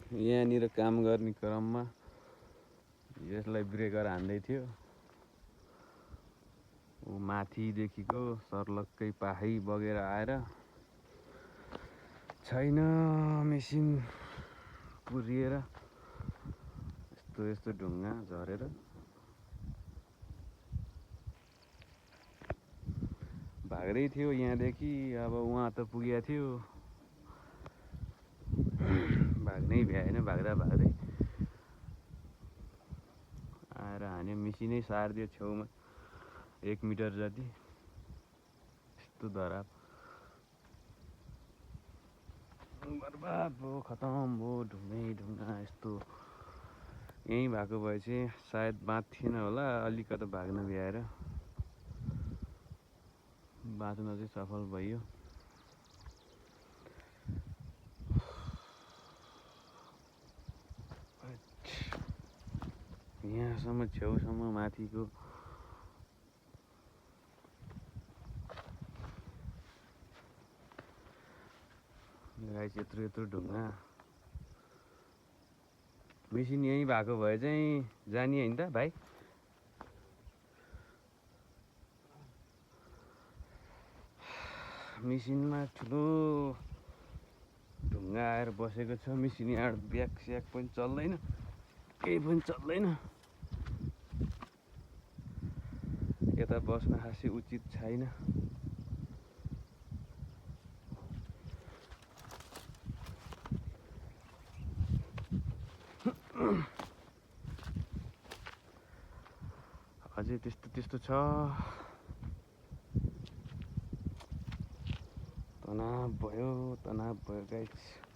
यहाँनिर काम गर्ने क्रममा यसलाई ब्रेकर हान्दै थियो। माथिदेखिको सर्लक्कै पाखै बगेर आएर छैन मेसिन पुरिएर यस्तो ढुङ्गा झरेर भाग्दै थियो यहाँदेखि। अब उहाँ त पुगेको थियो, भाग्नै भ्याएन। भाग्दा आएर हान्यो, मेसिनै सारिदियो छेउमा 1 मिटर जति। यस्तो धराप बर्बाद भयो, खतम भयो, ढुङ्गा यस्तो। यहीँ भएको भए चाहिँ सायद बाँच्थेन होला, अलिकति भाग्न भ्याएर बाँच्न चाहिँ सफल भयो। यहाँसम्म छेउसम्म माथिको गाइस, यत्रो ढुङ्गा। मेसिन यहीँ भएको भए चाहिँ जाने हैन त भाइ? मेसिनमा ठुलो ढुङ्गा आएर बसेको छ। मेसिन यहाँ ब्याक स्याक पनि चल्दैन, केही पनि चल्दैन। यता बस्न खासै उचित छैन। अझै त्यस्तो छ। तनाव भयो गाइस।